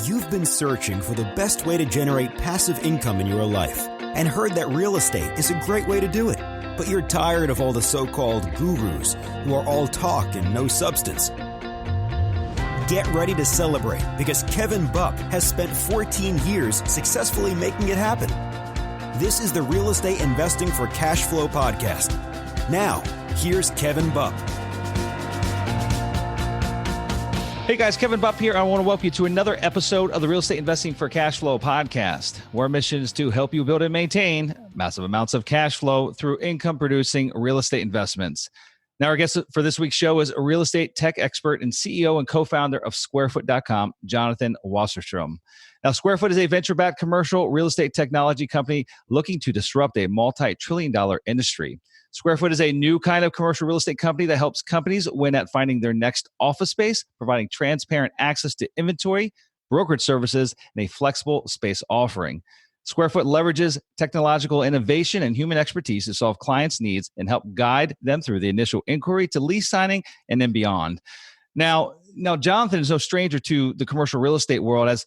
You've been searching for the best way to generate passive income in your life and heard that real estate is a great way to do it. But you're tired of all the so-called gurus who are all talk and no substance. Get ready to celebrate because Kevin Buck has spent 14 years successfully making it happen. This is the Real Estate Investing for Cash Flow podcast. Now, here's Kevin Buck. Hey guys, Kevin Bupp here. I want to welcome you to another episode of the Real Estate Investing for Cash Flow podcast, where our mission is to help you build and maintain massive amounts of cash flow through income-producing real estate investments. Now, our guest for this week's show is a real estate tech expert and CEO and co-founder of SquareFoot.com, Jonathan Wasserstrum. Now, SquareFoot is a venture-backed commercial real estate technology company looking to disrupt a multi-trillion-dollar industry. SquareFoot is a new kind of commercial real estate company that helps companies win at finding their next office space, providing transparent access to inventory, brokerage services, and a flexible space offering. SquareFoot leverages technological innovation and human expertise to solve clients' needs and help guide them through the initial inquiry to lease signing and then beyond. Now, Jonathan is no stranger to the commercial real estate world, as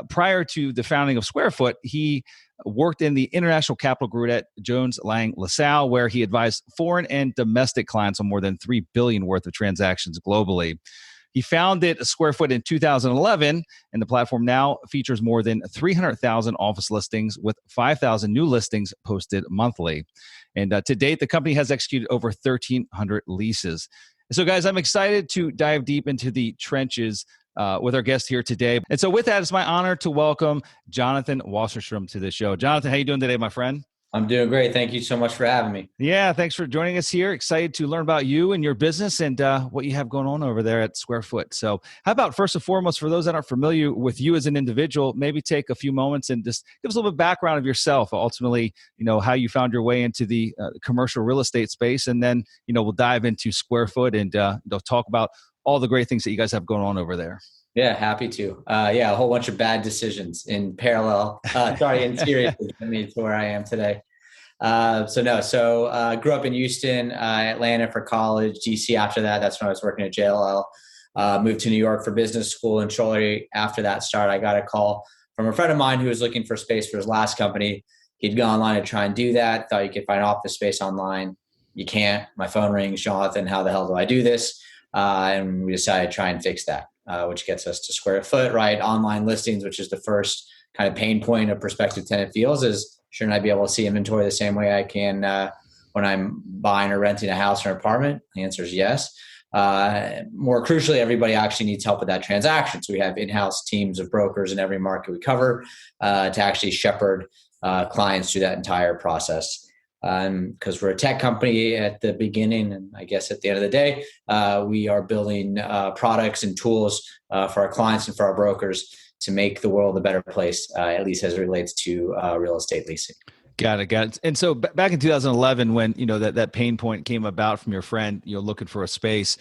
prior to the founding of SquareFoot, he worked in the international capital group at Jones Lang LaSalle, where he advised foreign and domestic clients on more than $3 billion worth of transactions globally. He founded SquareFoot in 2011, and the platform now features more than 300,000 office listings with 5,000 new listings posted monthly. And to date, the company has executed over 1,300 leases. So guys, I'm excited to dive deep into the trenches with our guest here today. And so with that, it's my honor to welcome Jonathan Wasserstrum to the show. Jonathan, how you doing today, my friend? I'm doing great. Thank you so much for having me. Yeah, thanks for joining us here. Excited to learn about you and your business and what you have going on over there at SquareFoot. So how about first and foremost, for those that aren't familiar with you as an individual, maybe take a few moments and just give us a little bit of background of yourself, ultimately, how you found your way into the commercial real estate space. And then, we'll dive into SquareFoot and they'll talk about all the great things that you guys have going on over there. Yeah, happy to. A whole bunch of bad decisions in parallel. In series to me to where I am today. Grew up in Houston, Atlanta for college, DC after that. That's when I was working at JLL. Moved to New York for business school. And shortly after that start, I got a call from a friend of mine who was looking for space for his last company. He'd gone online to try and do that. Thought you could find office space online. You can't. My phone rings. Jonathan, how the hell do I do this? And we decided to try and fix that. Which gets us to SquareFoot, right? Online listings, which is the first kind of pain point a prospective tenant feels is, shouldn't I be able to see inventory the same way I can when I'm buying or renting a house or an apartment? The answer is yes. More crucially, everybody actually needs help with that transaction. So we have in-house teams of brokers in every market we cover to actually shepherd clients through that entire process. Because we're a tech company at the beginning, and I guess at the end of the day, we are building products and tools for our clients and for our brokers to make the world a better place, at least as it relates to real estate leasing. Got it. And so back in 2011, when that pain point came about from your friend, looking for a space,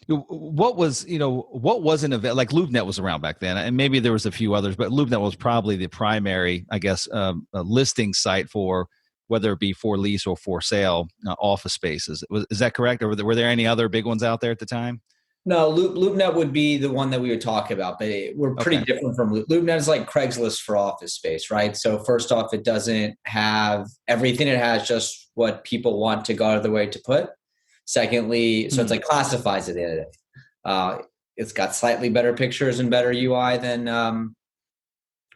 what wasn't available? Like LoopNet was around back then, and maybe there was a few others, but LoopNet was probably the primary, I guess, listing site for whether it be for lease or for sale office spaces. Is that correct? Or were there any other big ones out there at the time? No, LoopNet would be the one that we would talk about, but we're pretty different from LoopNet. Is like Craigslist for office space, right? So first off, it doesn't have everything. It has just what people want to go out of the way to put. Secondly, so it's like classifies at the end of the day. It's got slightly better pictures and better UI than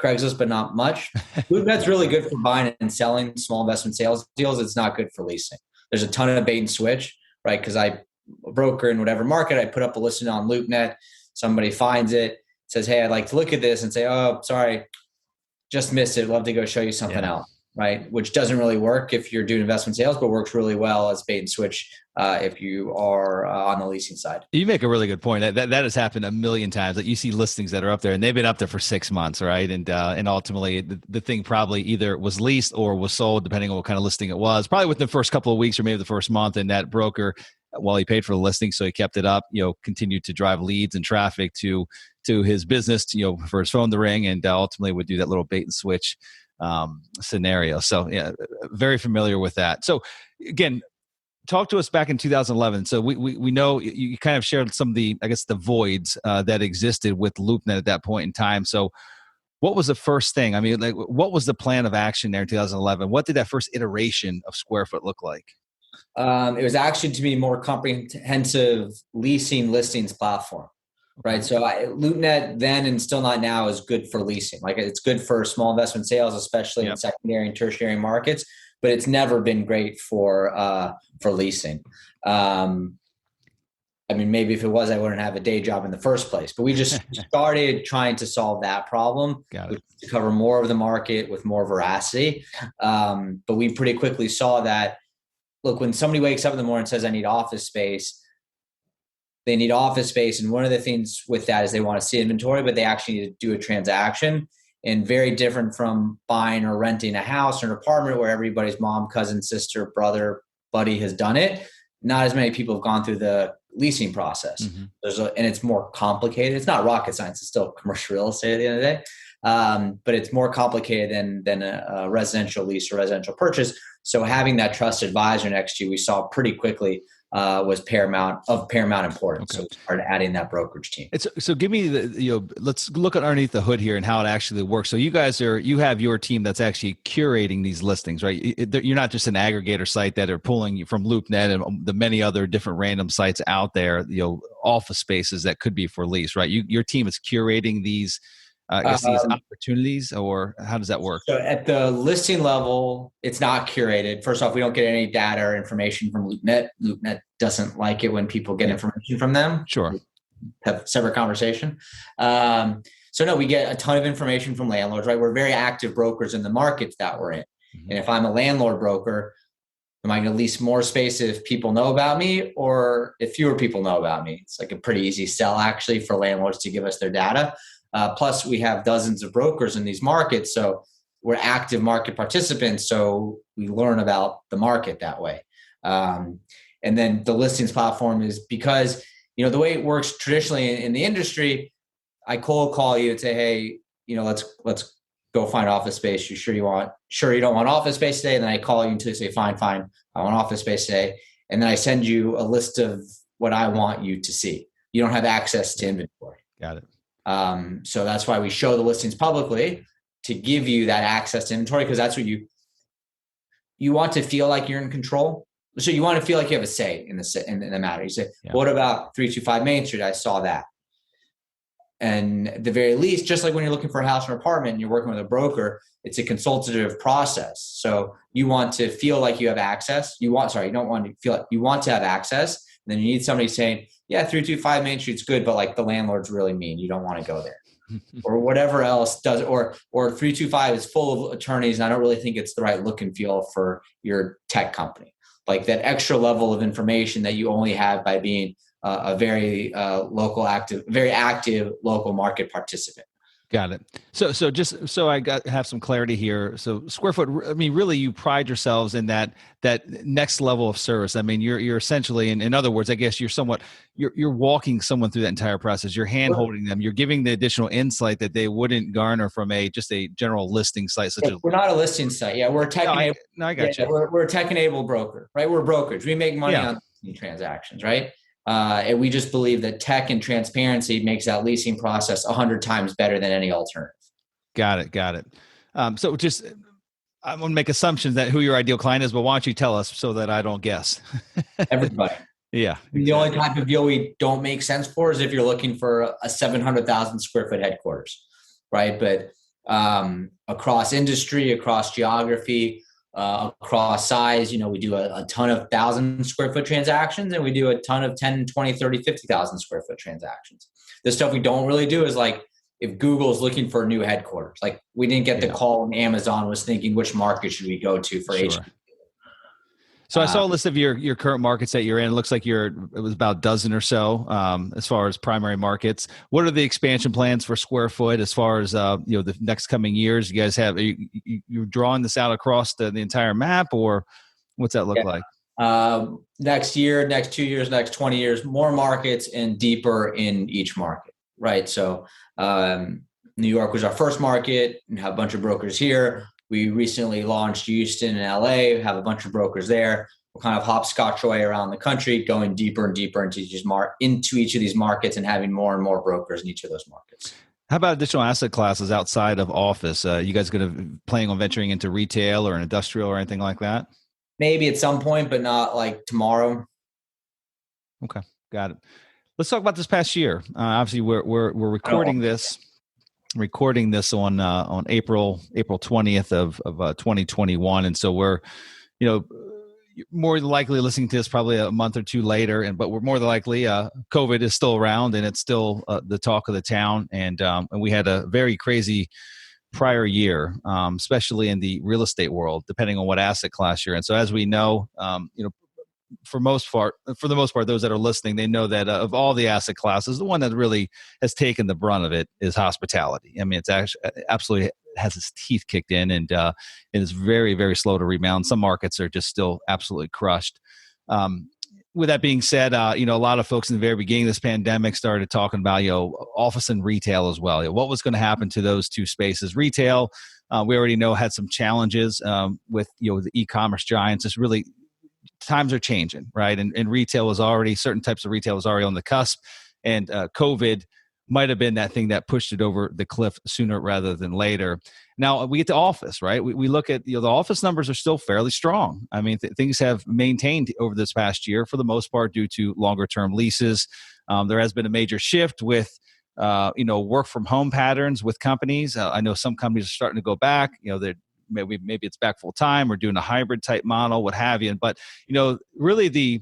Craigslist, but not much. LoopNet's really good for buying and selling small investment sales deals. It's not good for leasing. There's a ton of bait and switch, right? Because I broker in whatever market, I put up a listing on LoopNet. Somebody finds it, says, "Hey, I'd like to look at this," and say, "Oh, sorry, just missed it. Love to go show you something else." Right? Which doesn't really work if you're doing investment sales, but works really well as bait and switch if you are on the leasing side. You make a really good point. That has happened a million times. That you see listings that are up there and they've been up there for 6 months, right? And ultimately the thing probably either was leased or was sold, depending on what kind of listing it was. Probably within the first couple of weeks or maybe the first month. And that broker, while he paid for the listing, so he kept it up, continued to drive leads and traffic to his business, for his phone to ring, and ultimately would do that little bait and switch scenario. So yeah, very familiar with that. So again, talk to us back in 2011. So we know you kind of shared some of the, I guess, the voids that existed with LoopNet at that point in time. So what was the first thing? I mean, like, what was the plan of action there in 2011? What did that first iteration of SquareFoot look like? It was actually to be more comprehensive leasing listings platform, right? So LoopNet then and still not now is good for leasing. Like, it's good for small investment sales, especially in secondary and tertiary markets, but it's never been great for leasing. I mean, maybe if it was, I wouldn't have a day job in the first place. But we just started trying to solve that problem, to cover more of the market with more veracity. But we pretty quickly saw that, look, when somebody wakes up in the morning and says, I need office space, they need office space. And one of the things with that is they want to see inventory, but they actually need to do a transaction. And very different from buying or renting a house or an apartment where everybody's mom, cousin, sister, brother, buddy has done it. Not as many people have gone through the leasing process. And it's more complicated. It's not rocket science. It's still commercial real estate at the end of the day. But it's more complicated than a residential lease or residential purchase. So having that trusted advisor next to you, we saw pretty quickly was paramount importance. Okay. So we started adding that brokerage team. So give me let's look underneath the hood here and how it actually works. So you have your team that's actually curating these listings, right? You're not just an aggregator site that are pulling you from LoopNet and the many other different random sites out there, office spaces that could be for lease, right? Your team is curating these, these opportunities, or how does that work? So at the listing level, it's not curated. First off, we don't get any data or information from LoopNet. LoopNet doesn't like it when people get information from them. Sure. Have a separate conversation. So no, we get a ton of information from landlords, right? We're very active brokers in the markets that we're in. And if I'm a landlord broker, am I going to lease more space if people know about me or if fewer people know about me? It's like a pretty easy sell actually for landlords to give us their data. Plus, we have dozens of brokers in these markets, so we're active market participants, so we learn about the market that way. And then the listings platform is because, the way it works traditionally in the industry, I cold call you and say, hey, let's go find office space. You sure you don't want office space today? And then I call you until you say, fine, I want office space today. And then I send you a list of what I want you to see. You don't have access to inventory. Got it. So that's why we show the listings publicly, to give you that access to inventory, because that's what you want to feel like you're in control. So you want to feel like you have a say in the matter. You say, what about 325 Main Street? I saw that. And at the very least, just like when you're looking for a house or apartment and you're working with a broker, it's a consultative process. So you want to feel like you have access. You want to have access. And then you need somebody saying, yeah, 325 Main Street's good, but like the landlord's really mean. You don't want to go there. Or whatever else does, or 325 is full of attorneys and I don't really think it's the right look and feel for your tech company. Like that extra level of information that you only have by being a very very active local market participant. Got it. So just so I have some clarity here. So SquareFoot, I mean, really, you pride yourselves in that next level of service. I mean, you're essentially, in other words, I guess you're walking someone through that entire process. You're hand holding them. You're giving the additional insight that they wouldn't garner from just a general listing site. We're not a listing site. Yeah, we're a tech. I got you. We're a tech-enabled broker, right? We're a brokerage. We make money on transactions, right? And we just believe that tech and transparency makes that leasing process 100 times better than any alternative. Got it. So just, I'm going to make assumptions that who your ideal client is, but why don't you tell us so that I don't guess? Everybody. Yeah. Exactly. The only type of deal we don't make sense for is if you're looking for a 700,000 square foot headquarters, right? But across industry, across geography, across size, we do a ton of 1,000 square foot transactions and we do a ton of 10, 20, 30, 50,000 square foot transactions. The stuff we don't really do is like if Google is looking for a new headquarters, like we didn't get the call and Amazon was thinking which market should we go to for HQ. So I saw a list of your current markets that you're in. It looks like it was about a dozen or so as far as primary markets. What are the expansion plans for SquareFoot as far as the next coming years? You guys have you're drawing this out across the entire map, or what's that look like? Next year, next 2 years, next 20 years, more markets and deeper in each market, right? So New York was our first market and have a bunch of brokers here. We recently launched Houston and LA, have a bunch of brokers there. kind of hopscotch away around the country, going deeper and deeper into each of these markets and having more and more brokers in each of those markets. How about additional asset classes outside of office? You guys going to planning on venturing into retail or industrial or anything like that? Maybe at some point, but not like tomorrow. Okay, got it. Let's talk about this past year. Obviously, we're recording this on April 20th of 2021, and so we're more than likely listening to this probably a month or two later, but we're more than likely COVID is still around and it's still the talk of the town, and we had a very crazy prior year, especially in the real estate world, depending on what asset class you're in. So as we know, for the most part, those that are listening, they know that of all the asset classes, the one that really has taken the brunt of it is hospitality. I mean, it's actually absolutely has its teeth kicked in, and it is very, very slow to rebound. Some markets are just still absolutely crushed. With that being said, a lot of folks in the very beginning of this pandemic started talking about, office and retail as well. What was going to happen to those two spaces? Retail, we already know had some challenges with, the e-commerce giants. It's really, times are changing, right? And retail was already, certain types of retail was already on the cusp, and COVID might have been that thing that pushed it over the cliff sooner rather than later. Now we get to office, right? We look at, the office numbers are still fairly strong. I mean, things have maintained over this past year for the most part due to longer term leases. There has been a major shift with, work from home patterns with companies. I know some companies are starting to go back, they're maybe it's back full time or doing a hybrid type model, what have you. But, really the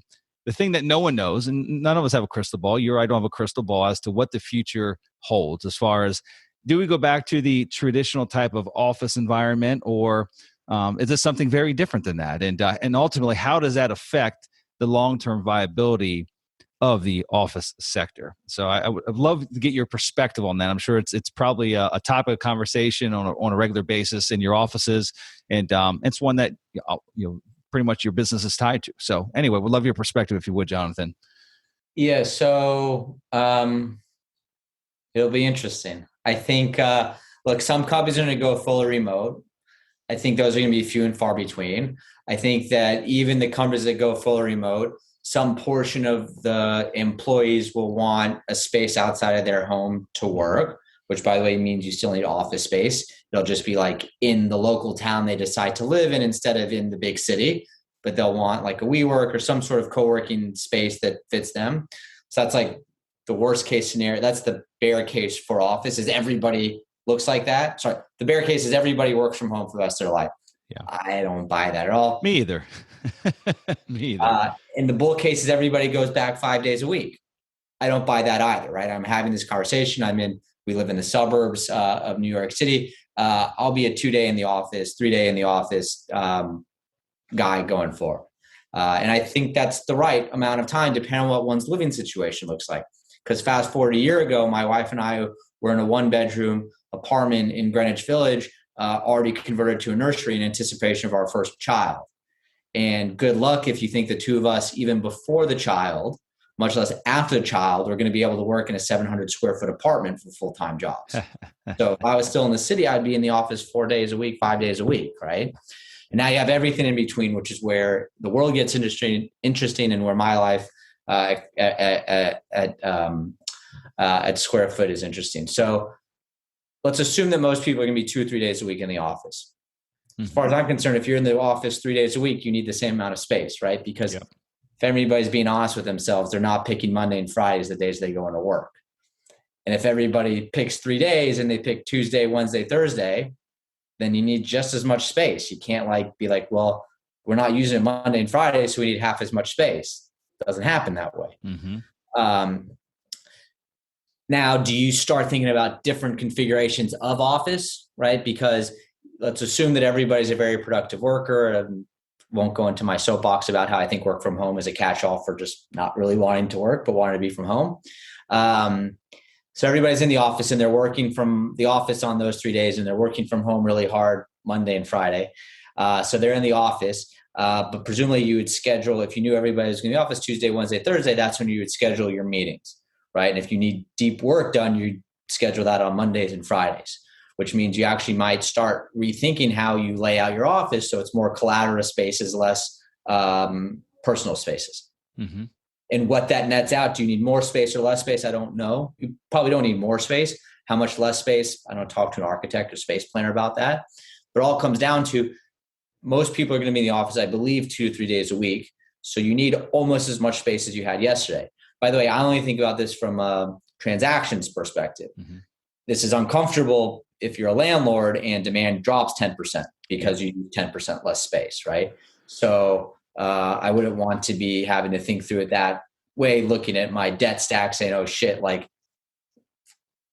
thing that no one knows, and none of us have a crystal ball, you or I don't have a crystal ball as to what the future holds as far as, do we go back to the traditional type of office environment, or is this something very different than that? And ultimately, how does that affect the long-term viability of the office sector? So I'd love to get your perspective on that. I'm sure it's probably a topic of conversation on a regular basis in your offices, and it's one that pretty much your business is tied to. So anyway, we'd love your perspective if you would, Jonathan. Yeah, so it'll be interesting. I think, look, some companies are going to go fully remote. I think those are going to be few and far between. I think that even the companies that go fully remote, some portion of the employees will want a space outside of their home to work, which, by the way, means you still need office space. It'll just be like in the local town they decide to live in instead of in the big city, but they'll want like a WeWork or some sort of co-working space that fits them. So that's like the worst case scenario. That's the bear case for office, is everybody looks like that. Sorry, the bear case is everybody works from home for the rest of their life. Yeah, I don't buy that at all. Me either. Me either. In the bull case is everybody goes back 5 days a week. I don't buy that either, right? I'm having this conversation. We live in the suburbs of New York City. I'll be a 2 day in the office, 3 day in the office guy going forward. And I think that's the right amount of time, depending on what one's living situation looks like. Because fast forward a year ago, my wife and I were in a 1-bedroom apartment in Greenwich Village, already converted to a nursery in anticipation of our first child. And good luck if you think the two of us, even before the child, much less after the child, are going to be able to work in a 700 square foot apartment for full-time jobs. So if I was still in the city, I'd be in the office 4 days a week, 5 days a week, right? And now you have everything in between, which is where the world gets interesting and where my life at SquareFoot is interesting. So let's assume that most people are going to be 2 or 3 days a week in the office. As far as I'm concerned, if you're in the office 3 days a week, you need the same amount of space, right? Because if everybody's being honest with themselves, they're not picking Monday and Friday as the days they go into work. And if everybody picks 3 days and they pick Tuesday, Wednesday, Thursday, then you need just as much space. You can't be like, well, we're not using it Monday and Friday, so we need half as much space. It doesn't happen that way. Now, do you start thinking about different configurations of office, right? Because let's assume that everybody's a very productive worker. And won't go into my soapbox about how I think work from home is a catch-all for just not really wanting to work, but wanting to be from home. So everybody's in the office and they're working from the office on those 3 days, and they're working from home really hard Monday and Friday. So they're in the office, but presumably you would schedule, if you knew everybody was in the office Tuesday, Wednesday, Thursday, that's when you would schedule your meetings, right? And if you need deep work done, you schedule that on Mondays and Fridays, which means you actually might start rethinking how you lay out your office so it's more collaborative spaces, less personal spaces. Mm-hmm. And what that nets out, do you need more space or less space? I don't know. You probably don't need more space. How much less space? I don't talk to an architect or space planner about that. But it all comes down to most people are going to be in the office, I believe, 2 to 3 days a week. So you need almost as much space as you had yesterday. By the way, I only think about this from a transactions perspective. Mm-hmm. This is uncomfortable if you're a landlord and demand drops 10% because you need 10% less space, right? So I wouldn't want to be having to think through it that way, looking at my debt stack saying, oh shit, like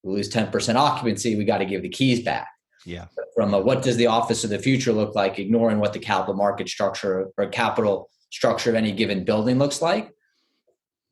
we lose 10% occupancy, we got to give the keys back. Yeah. From what does the office of the future look like, ignoring what the capital market structure or capital structure of any given building looks like,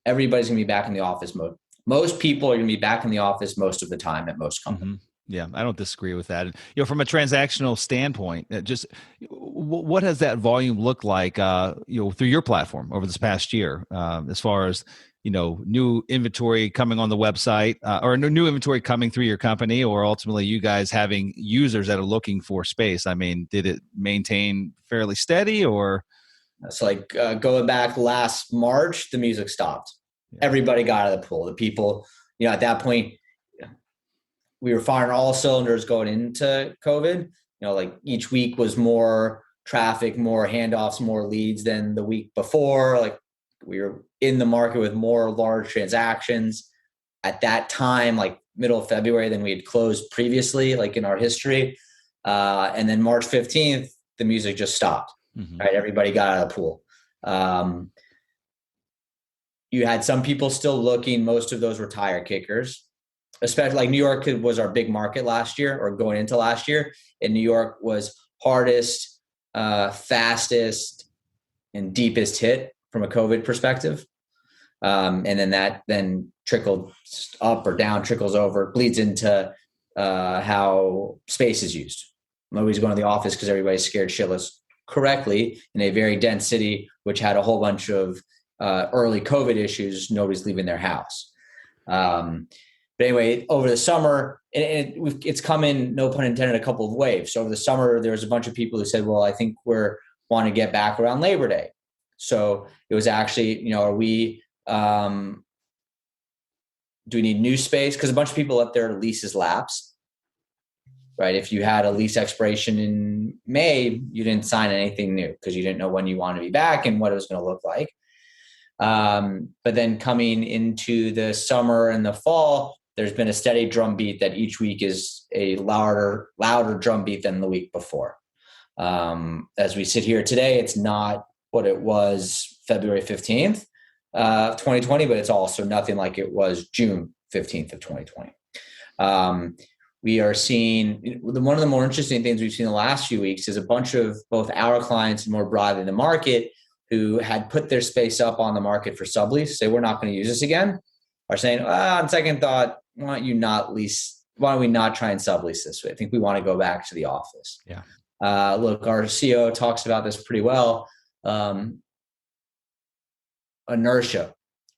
everybody's going to be back in the office mode. Most people are going to be back in the office most of the time at most companies. Mm-hmm. Yeah, I don't disagree with that. And, from a transactional standpoint, just what has that volume looked like, through your platform over this past year, as far as, new inventory coming on the website or new inventory coming through your company, or ultimately you guys having users that are looking for space? I mean, did it maintain fairly steady or? It's like going back last March, the music stopped. Yeah. Everybody got out of the pool. The people, at that point, we were firing all cylinders going into COVID. Like each week was more traffic, more handoffs, more leads than the week before. Like we were in the market with more large transactions at that time, like middle of February than we had closed previously, like in our history. And then March 15th, the music just stopped. Mm-hmm. Right? Everybody got out of the pool. You had some people still looking. Most of those were tire kickers. Especially like New York was our big market last year or going into last year. And New York was hardest, fastest, and deepest hit from a COVID perspective. And then that then trickled up or down, trickles over, bleeds into how space is used. Nobody's going to the office because everybody's scared shitless correctly in a very dense city, which had a whole bunch of early COVID issues. Nobody's leaving their house. But anyway, over the summer, it's come in, no pun intended, a couple of waves. So over the summer, there was a bunch of people who said, well, I think want to get back around Labor Day. So it was actually, are we, do we need new space? Because a bunch of people let their leases lapse, right? If you had a lease expiration in May, you didn't sign anything new because you didn't know when you wanted to be back and what it was going to look like. But then coming into the summer and the fall, there's been a steady drumbeat that each week is a louder drumbeat than the week before. As we sit here today, it's not what it was February 15th, 2020, but it's also nothing like it was June 15th of 2020. We are seeing one of the more interesting things we've seen the last few weeks is a bunch of both our clients and more broadly the market who had put their space up on the market for sublease, say we're not going to use this again, are saying, on second thought, why don't we not try and sublease this? I think we want to go back to the office. Yeah. Look, our CEO talks about this pretty well. Inertia,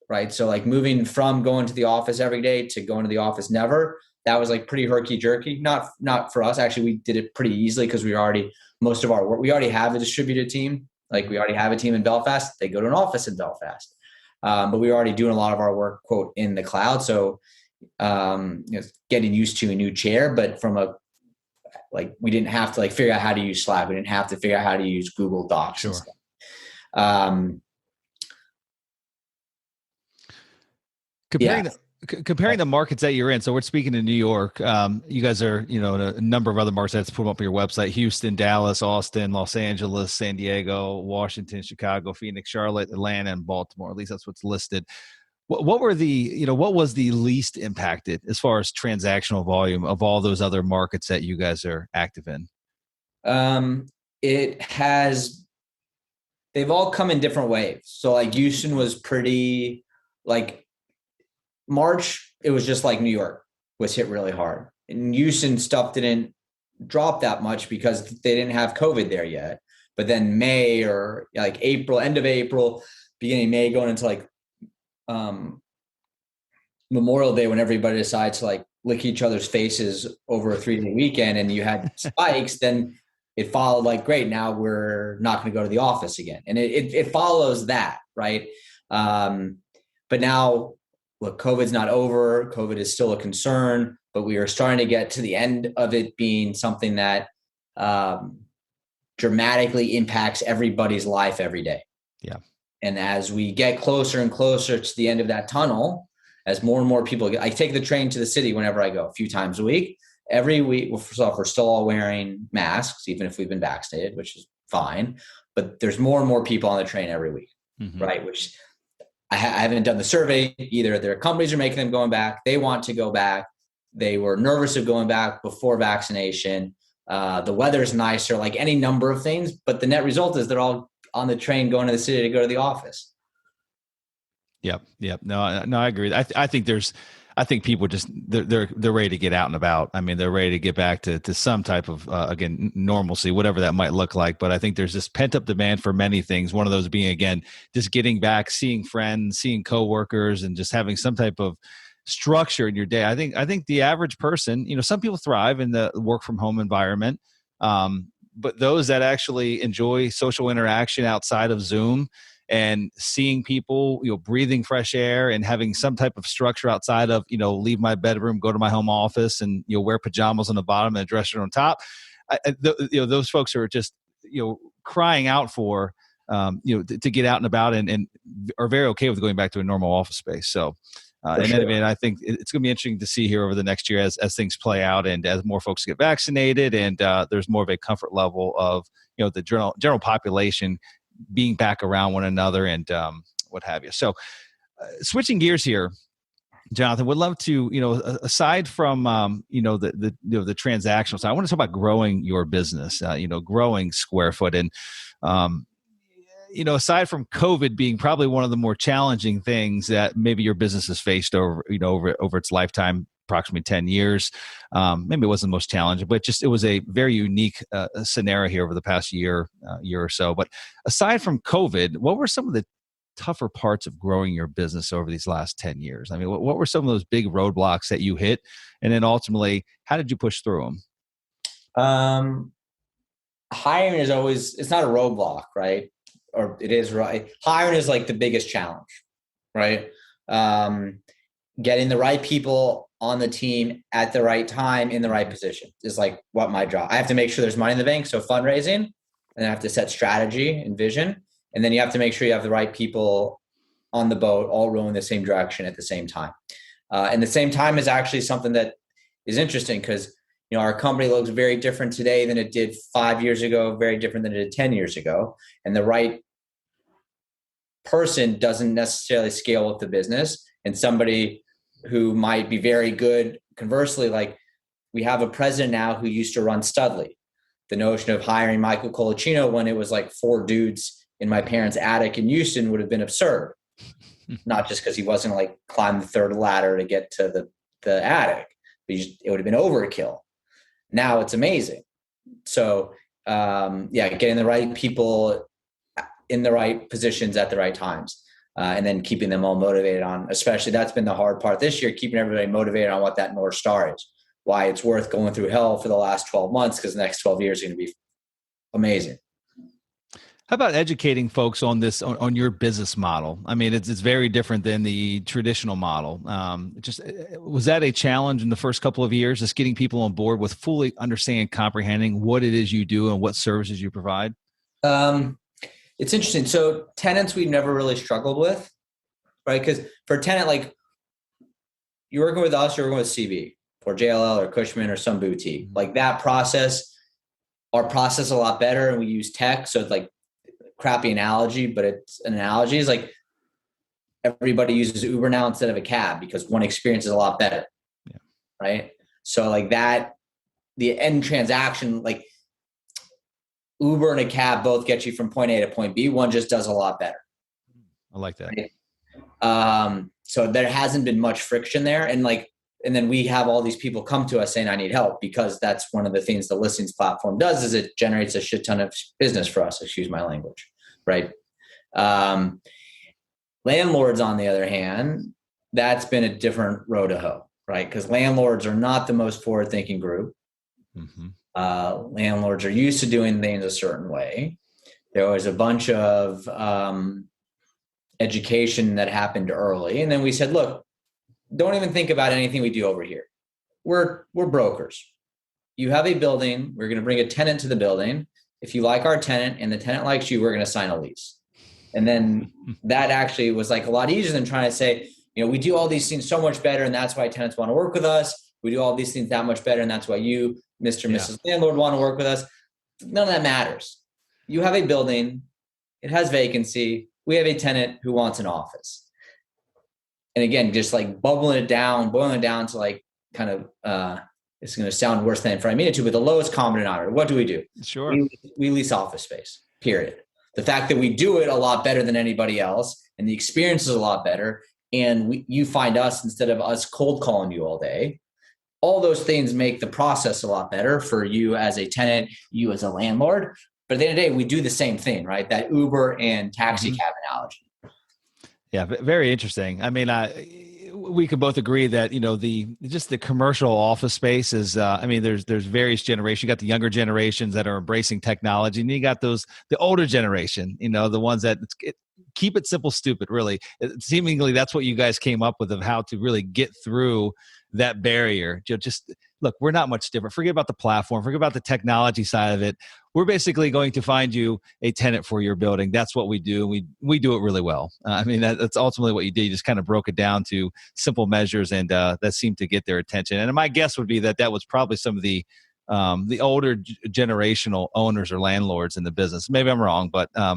right? So like moving from going to the office every day to going to the office never, that was like pretty herky jerky. Not for us. Actually, we did it pretty easily because we already have a distributed team. Like we already have a team in Belfast. They go to an office in Belfast. But we were already doing a lot of our work, quote, in the cloud. So, getting used to a new chair, but we didn't have to figure out how to use Slack. We didn't have to figure out how to use Google Docs. Sure. And stuff. Comparing the markets that you're in. So we're speaking in New York. You guys are, in a number of other markets that's put them up on your website: Houston, Dallas, Austin, Los Angeles, San Diego, Washington, Chicago, Phoenix, Charlotte, Atlanta, and Baltimore. At least that's what's listed. What was the least impacted as far as transactional volume of all those other markets that you guys are active in? They've all come in different waves. So like Houston was pretty March, it was just like New York was hit really hard. In Houston, stuff didn't drop that much because they didn't have COVID there yet. But then May or April, end of April, beginning of May, going into Memorial Day, when everybody decides to lick each other's faces over a 3-day weekend and you had spikes, then it followed like, great, now we're not going to go to the office again. And it follows that, right? But now, look, COVID's not over. COVID is still a concern, but we are starting to get to the end of it being something that dramatically impacts everybody's life every day. Yeah. And as we get closer and closer to the end of that tunnel, as more and more people I take the train to the city whenever I go, a few times a week. Every week, well, first off, we're still all wearing masks, even if we've been vaccinated, which is fine. But there's more and more people on the train every week, right? Which I haven't done the survey either. Their companies are making them going back. They want to go back. They were nervous of going back before vaccination. The weather's nicer, like any number of things. But the net result is they're all on the train going to the city to go to the office. Yep. No, I agree. I think people just they're ready to get out and about. I mean, they're ready to get back to some type of again, normalcy, whatever that might look like. But I think there's this pent up demand for many things. One of those being, again, just getting back, seeing friends, seeing coworkers, and just having some type of structure in your day. I think the average person, some people thrive in the work from home environment, but those that actually enjoy social interaction outside of Zoom and seeing people, breathing fresh air and having some type of structure outside of, leave my bedroom, go to my home office and, wear pajamas on the bottom and a dress shirt on top. Those folks are just, crying out for, to get out and about and are very okay with going back to a normal office space. So, and I think it's going to be interesting to see here over the next year as things play out and as more folks get vaccinated and there's more of a comfort level of, the general population being back around one another and what have you. So switching gears here, Jonathan, would love to, aside from, the transactional side, I want to talk about growing your business, growing SquareFoot. And, aside from COVID being probably one of the more challenging things that maybe your business has faced over its lifetime, approximately 10 years. Maybe it wasn't the most challenging, but it was a very unique scenario here over the past year or so. But aside from COVID, what were some of the tougher parts of growing your business over these last 10 years? I mean, what were some of those big roadblocks that you hit? And then ultimately, how did you push through them? Hiring is always, it's not a roadblock, right? Or it is, right? Hiring is like the biggest challenge, right? Getting the right people on the team at the right time in the right position is like what my job. I have to make sure there's money in the bank. So fundraising, and I have to set strategy and vision. And then you have to make sure you have the right people on the boat, all rowing the same direction at the same time. And the same time is actually something that is interesting because, our company looks very different today than it did 5 years ago, very different than it did 10 years ago. And the right person doesn't necessarily scale with the business. And somebody who might be very good, conversely, like we have a president now who used to run Studley. The notion of hiring Michael Colacino when it was like 4 dudes in my parents' attic in Houston would have been absurd. Not just because he wasn't like climb the 3rd ladder to get to the attic, but it would have been overkill. Now it's amazing. So getting the right people in the right positions at the right times. And then keeping them all motivated on, especially that's been the hard part this year, keeping everybody motivated on what that North Star is, why it's worth going through hell for the last 12 months, because the next 12 years are going to be amazing. How about educating folks on this, on your business model? I mean, it's very different than the traditional model. Was that a challenge in the first couple of years, just getting people on board with fully understanding, comprehending what it is you do and what services you provide? It's interesting. So tenants we've never really struggled with, right? Because for a tenant, like you're working with us, you're working with CB or JLL or Cushman or some boutique. Like that process, our process is a lot better and we use tech. So it's like crappy analogy, but it's an analogy. It's like everybody uses Uber now instead of a cab because one experience is a lot better. Yeah. Right. So like that, the end transaction, like Uber and a cab both get you from point A to point B. One just does a lot better. I like that. Right? So there hasn't been much friction there. And then we have all these people come to us saying, I need help, because that's one of the things the listings platform does is it generates a shit ton of business for us. Excuse my language. Right. Landlords, on the other hand, that's been a different road to hoe, right? Because landlords are not the most forward-thinking group. Mm-hmm. Landlords are used to doing things a certain way. There was a bunch of education that happened early. And then we said, look, don't even think about anything we do over here. We're brokers. You have a building. We're going to bring a tenant to the building. If you like our tenant and the tenant likes you, we're going to sign a lease. And then that actually was like a lot easier than trying to say, we do all these things so much better, and that's why tenants want to work with us. We do all these things that much better, and that's why you, Mr. and Mrs. Landlord, want to work with us. None of that matters. You have a building. It has vacancy. We have a tenant who wants an office. And again, just like boiling it down to like kind of, it's going to sound worse than I mean it to, but the lowest common denominator. What do we do? Sure. We lease office space, period. The fact that we do it a lot better than anybody else, and the experience is a lot better, and you find us instead of us cold calling you all day, all those things make the process a lot better for you as a tenant, you as a landlord. But at the end of the day, we do the same thing, right? That Uber and taxi cab analogy. Yeah, very interesting. I mean, we could both agree that the commercial office space is. There's various generations. You got the younger generations that are embracing technology, and you got the older generation. The ones that keep it simple, stupid. Really, seemingly that's what you guys came up with of how to really get through that barrier. Just look, we're not much different. Forget about the platform. Forget about the technology side of it. We're basically going to find you a tenant for your building. That's what we do. We do it really well. That's ultimately what you did. You just kind of broke it down to simple measures, and that seemed to get their attention. And my guess would be that was probably some of the older generational owners or landlords in the business. Maybe I'm wrong, but I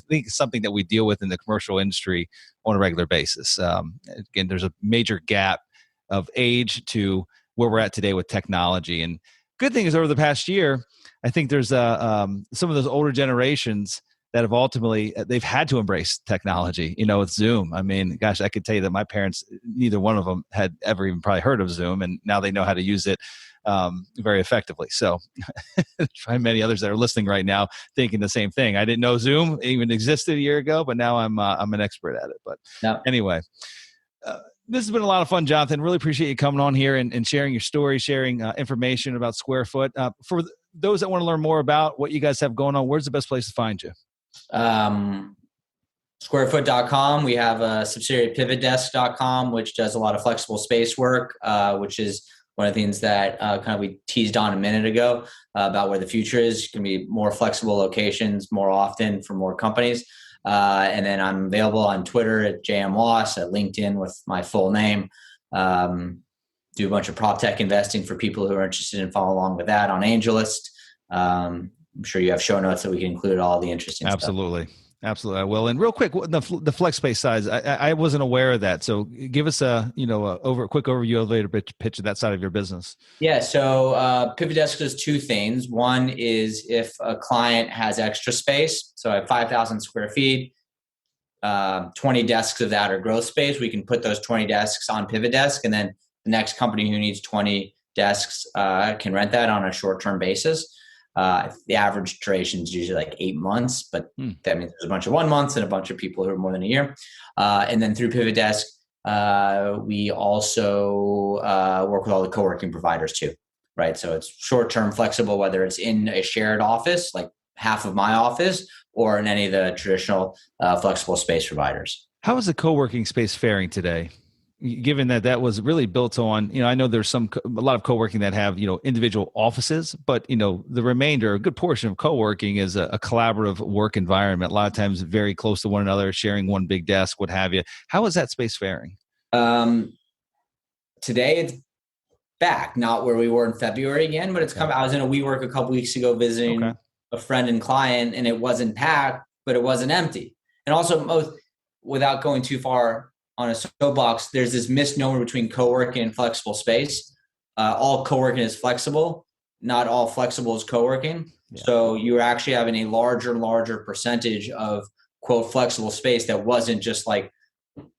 think it's something that we deal with in the commercial industry on a regular basis. Again, there's a major gap of age to where we're at today with technology. And good thing is over the past year, I think there's some of those older generations that have ultimately, they've had to embrace technology, with Zoom. I mean, gosh, I could tell you that my parents, neither one of them had ever even probably heard of Zoom, and now they know how to use it very effectively. So probably many others that are listening right now thinking the same thing. I didn't know Zoom even existed a year ago, but now I'm an expert at it. But anyway, this has been a lot of fun, Jonathan. Really appreciate you coming on here and sharing your story, sharing information about SquareFoot. For those that want to learn more about what you guys have going on, where's the best place to find you? SquareFoot.com. We have a subsidiary, pivotdesk.com, which does a lot of flexible space work, which is one of the things that kind of we teased on a minute ago about where the future is. It can be more flexible locations more often for more companies. And then I'm available on Twitter at JMLoss, at LinkedIn with my full name. Do a bunch of prop tech investing for people who are interested in following along with that on AngelList. I'm sure you have show notes that we can include all the interesting stuff. Absolutely, I will. And real quick, the flex space size, I wasn't aware of that. So give us a quick overview, elevator pitch of that side of your business. Yeah. So Pivot Desk does two things. One is if a client has extra space, so I have 5,000 square feet, 20 desks of that are growth space. We can put those 20 desks on Pivot Desk, and then the next company who needs 20 desks can rent that on a short-term basis. The average duration is usually like 8 months, but that means there's a bunch of 1 month and a bunch of people who are more than a year. And then through Pivot Desk, we also work with all the co-working providers too, right? So it's short-term flexible, whether it's in a shared office, like half of my office, or in any of the traditional flexible space providers. How is the co-working space faring today? Given that was really built on, I know there's a lot of co-working that have, individual offices, but, the remainder, a good portion of co-working is a collaborative work environment. A lot of times very close to one another, sharing one big desk, what have you. How is that space faring? Today it's back, not where we were in February again, but it's coming. I was in a WeWork a couple weeks ago visiting a friend and client, and it wasn't packed, but it wasn't empty. And also, without going too far on a soapbox, there's this misnomer between co-working and flexible space. All co-working is flexible. Not all flexible is co-working. Yeah. So you're actually having a larger and larger percentage of, quote, flexible space that wasn't just like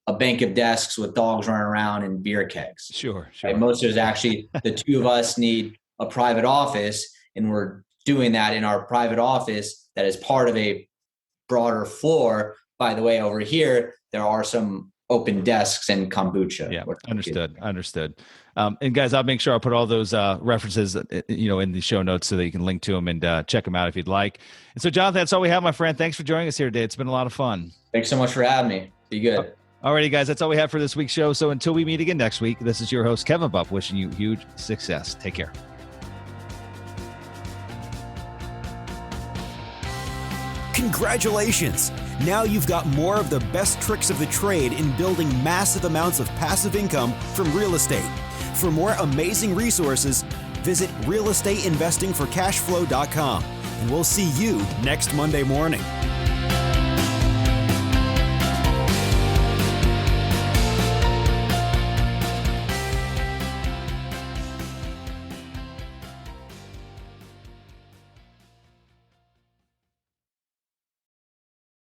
a bank of desks with dogs running around and beer kegs. Sure. Right? Most of it is actually the two of us need a private office, and we're doing that in our private office that is part of a broader floor. By the way, over here, there are some open desks and kombucha. Yeah, understood. And guys, I'll make sure I'll put all those references, in the show notes so that you can link to them and check them out if you'd like. And so, Jonathan, that's all we have, my friend. Thanks for joining us here today. It's been a lot of fun. Thanks so much for having me. Be good. All righty, guys, that's all we have for this week's show. So until we meet again next week, this is your host, Kevin Bupp, wishing you huge success. Take care. Congratulations! Now you've got more of the best tricks of the trade in building massive amounts of passive income from real estate. For more amazing resources, visit realestateinvestingforcashflow.com, and we'll see you next Monday morning.